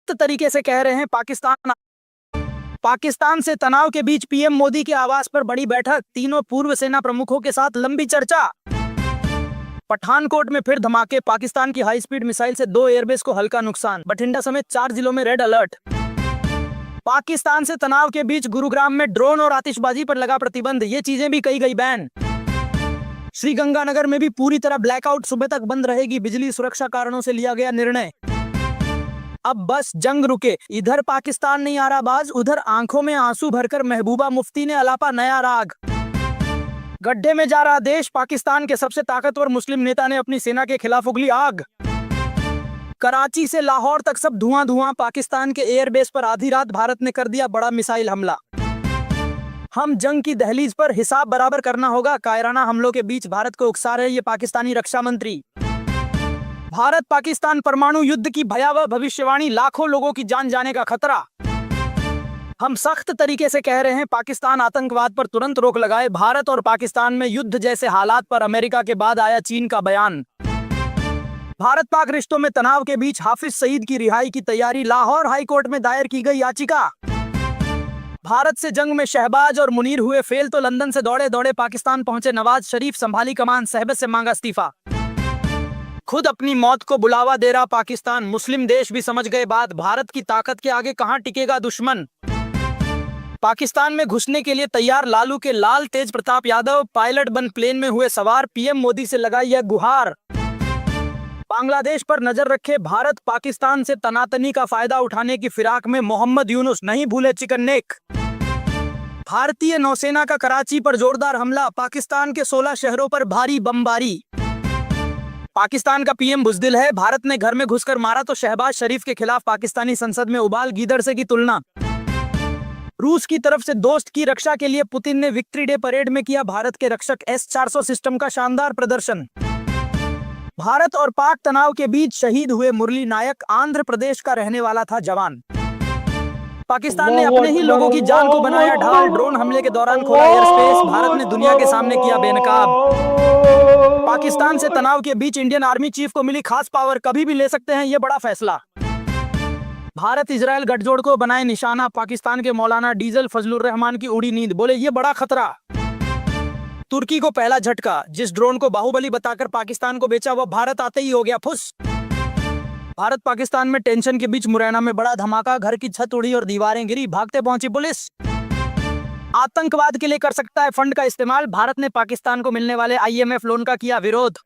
सख्त तरीके से कह रहे हैं पाकिस्तान से तनाव के बीच पीएम मोदी के आवास पर बड़ी बैठक, तीनों पूर्व सेना प्रमुखों के साथ लंबी चर्चा। पठानकोट में फिर धमाके, पाकिस्तान की हाई स्पीड मिसाइल से 2 एयरबेस को हल्का नुकसान, बठिंडा समेत 4 जिलों में रेड अलर्ट। पाकिस्तान से तनाव के बीच गुरुग्राम में ड्रोन और आतिशबाजी पर लगा प्रतिबंध, ये चीजें भी कही गई बैन। श्रीगंगानगर में भी पूरी तरह ब्लैकआउट, सुबह तक बंद रहेगी बिजली, सुरक्षा कारणों से लिया गया निर्णय। अब बस जंग रुके, इधर पाकिस्तान नहीं आ रहा बाज, उधर आंखों में आंसू भरकर महबूबा मुफ्ती ने अलापा नया राग। गड्ढे में जा रहा देश, पाकिस्तान के सबसे ताकतवर मुस्लिम नेता ने अपनी सेना के खिलाफ उगली आग। कराची से लाहौर तक सब धुआं धुआं, पाकिस्तान के एयरबेस पर आधी रात भारत ने कर दिया बड़ा मिसाइल हमला। हम जंग की दहलीज पर, हिसाब बराबर करना होगा, कायराना हमलों के बीच भारत को उकसा रहे ये पाकिस्तानी रक्षा मंत्री। भारत पाकिस्तान परमाणु युद्ध की भयावह भविष्यवाणी, लाखों लोगों की जान जाने का खतरा। हम सख्त तरीके से कह रहे हैं पाकिस्तान आतंकवाद पर तुरंत रोक लगाए। भारत और पाकिस्तान में युद्ध जैसे हालात पर अमेरिका के बाद आया चीन का बयान। भारत पाक रिश्तों में तनाव के बीच हाफिज सईद की रिहाई की तैयारी, लाहौर हाईकोर्ट में दायर की गई याचिका। भारत से जंग में शहबाज और मुनीर हुए फेल तो लंदन से दौड़े दौड़े पाकिस्तान पहुंचे नवाज शरीफ, संभाली कमान, सहबत से मांगा इस्तीफा। खुद अपनी मौत को बुलावा दे रहा पाकिस्तान, मुस्लिम देश भी समझ गए बात, भारत की ताकत के आगे कहां टिकेगा दुश्मन। पाकिस्तान में घुसने के लिए तैयार लालू के लाल तेज प्रताप यादव, पायलट बन प्लेन में हुए सवार, पीएम मोदी से लगाई यह गुहार। बांग्लादेश पर नजर रखे भारत, पाकिस्तान से तनातनी का फायदा उठाने की फिराक में मोहम्मद यूनुस, नहीं भूले चिकन नेक। भारतीय नौसेना का कराची पर जोरदार हमला, पाकिस्तान के 16 शहरों पर भारी बमबारी। पाकिस्तान का पीएम बुजदिल है, भारत ने घर में घुसकर मारा तो शहबाज शरीफ के खिलाफ पाकिस्तानी संसद में उबाल गीदड़ से की तुलना। रूस की तरफ से दोस्त की रक्षा के लिए पुतिन ने विक्ट्री डे परेड में किया भारत के रक्षक S-400 सिस्टम का शानदार प्रदर्शन। भारत और पाक तनाव के बीच शहीद हुए मुरली नायक, आंध्र प्रदेश का रहने वाला था जवान। पाकिस्तान ने अपने ही लोगों की जान को बनाया ढाल, ड्रोन हमले के दौरान खोला एयर स्पेस, भारत ने दुनिया के सामने किया बेनकाब। पाकिस्तान से तनाव के बीच इंडियन आर्मी चीफ को मिली खास पावर, कभी भी ले सकते हैं ये बड़ा फैसला। भारत इजराइल गठजोड़ को बनाए निशाना, पाकिस्तान के मौलाना डीजल फजलुर रहमान की उड़ी नींद, बोले ये बड़ा खतरा। तुर्की को पहला झटका, जिस ड्रोन को बाहुबली बताकर पाकिस्तान को बेचा वो भारत आते ही हो गया फुस। भारत पाकिस्तान में टेंशन के बीच मुरैना में बड़ा धमाका, घर की छत उड़ी और दीवारें गिरी, भागते पहुंची पुलिस। आतंकवाद के लिए कर सकता है फंड का इस्तेमाल, भारत ने पाकिस्तान को मिलने वाले IMF लोन का किया विरोध।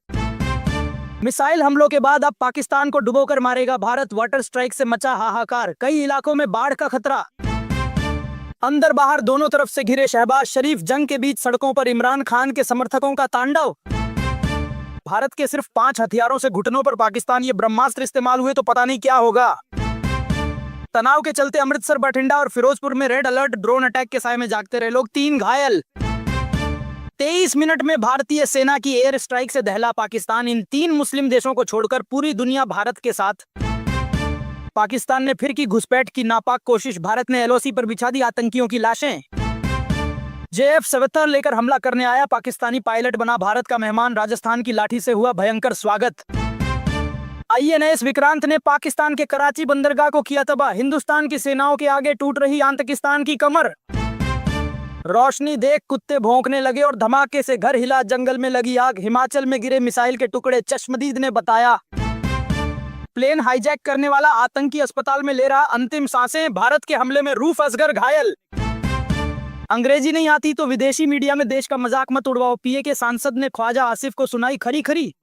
मिसाइल हमलों के बाद अब पाकिस्तान को डुबोकर मारेगा भारत, वाटर स्ट्राइक से मचा हाहाकार, कई इलाकों में बाढ़ का खतरा। अंदर बाहर दोनों तरफ से घिरे शहबाज शरीफ, जंग के बीच सड़कों पर इमरान खान के समर्थकों का तांडव। भारत के सिर्फ 5 हथियारों से घुटनों पर पाकिस्तान, ये ब्रह्मास्त्र इस्तेमाल हुए तो पता नहीं क्या होगा। तनाव के चलते अमृतसर, बठिंडा और फिरोजपुर में रेड अलर्ट, ड्रोन अटैक के साए में जागते रहे लोग, 3 घायल। 23 मिनट में भारतीय सेना की एयर स्ट्राइक से दहला पाकिस्तान, इन 3 मुस्लिम देशों को छोड़कर पूरी दुनिया भारत के साथ। पाकिस्तान ने फिर की घुसपैठ की नापाक कोशिश, भारत ने LOC पर बिछा दी आतंकियों की लाशें। JF-77 लेकर हमला करने आया पाकिस्तानी पायलट बना भारत का मेहमान, राजस्थान की लाठी से हुआ भयंकर स्वागत। INS विक्रांत ने पाकिस्तान के कराची बंदरगाह को किया तबाह, हिंदुस्तान की सेनाओं के आगे टूट रही आतंकिस्तान की कमर। रोशनी देख कुत्ते भौंकने लगे और धमाके से घर हिला, जंगल में लगी आग, हिमाचल में गिरे मिसाइल के टुकड़े, चश्मदीद ने बताया। प्लेन हाईजैक करने वाला आतंकी अस्पताल में ले रहा अंतिम सांसें, भारत के हमले में रूफ असगर घायल। अंग्रेजी नहीं आती तो विदेशी मीडिया में देश का मजाक मत उड़वाओ, PA के सांसद ने ख्वाजा आसिफ को सुनाई खरी खरी।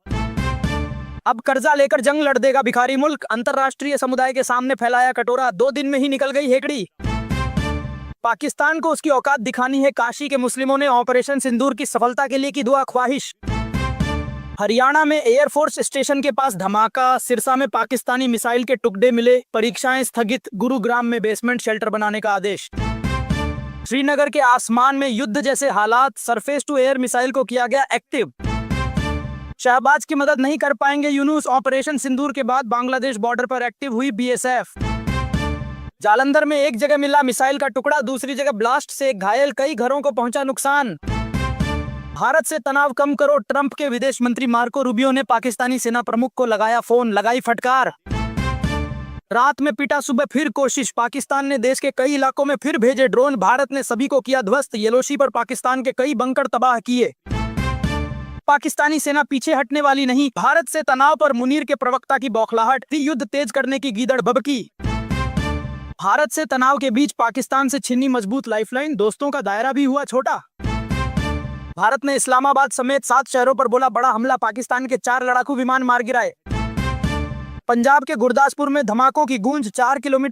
अब कर्जा लेकर जंग लड़ देगा भिखारी मुल्क, अंतरराष्ट्रीय समुदाय के सामने फैलाया कटोरा, 2 दिन में ही निकल गई हेकड़ी। पाकिस्तान को उसकी औकात दिखानी है, काशी के मुस्लिमों ने ऑपरेशन सिंदूर की सफलता के लिए की दुआ ख्वाहिश। हरियाणा में एयरफोर्स स्टेशन के पास धमाका, सिरसा में पाकिस्तानी मिसाइल के टुकड़े मिले, परीक्षाएं स्थगित, गुरुग्राम में बेसमेंट शेल्टर बनाने का आदेश। श्रीनगर के आसमान में युद्ध जैसे हालात, सरफेस टू एयर मिसाइल को किया गया एक्टिव। शहबाज की मदद नहीं कर पाएंगे यूनुस, ऑपरेशन सिंदूर के बाद बांग्लादेश बॉर्डर पर एक्टिव हुई BSF। जालंधर में एक जगह मिला मिसाइल का टुकड़ा, दूसरी जगह ब्लास्ट से घायल, कई घरों को पहुंचा नुकसान। भारत से तनाव कम करो, ट्रंप के विदेश मंत्री मार्को रूबियो ने पाकिस्तानी सेना प्रमुख को लगाया फोन, लगाई फटकार। रात में पिटा, सुबह फिर कोशिश। पाकिस्तान ने देश के कई इलाकों में फिर भेजे ड्रोन, भारत ने सभी को किया ध्वस्त। येलोशी पर पाकिस्तान के कई बंकर तबाह किए। पाकिस्तानी सेना पीछे हटने वाली नहीं, भारत से तनाव पर मुनीर के प्रवक्ता की बौखलाहट, युद्ध तेज करने की गीदड़ भभकी। भारत से तनाव के बीच पाकिस्तान से छिनी मजबूत लाइफलाइन, दोस्तों का दायरा भी हुआ छोटा। भारत ने इस्लामाबाद समेत 7 शहरों पर बोला बड़ा हमला, पाकिस्तान के 4 लड़ाकू विमान मार गिराए। पंजाब के गुरदासपुर में धमाकों की गूंज, 4 किलोमीटर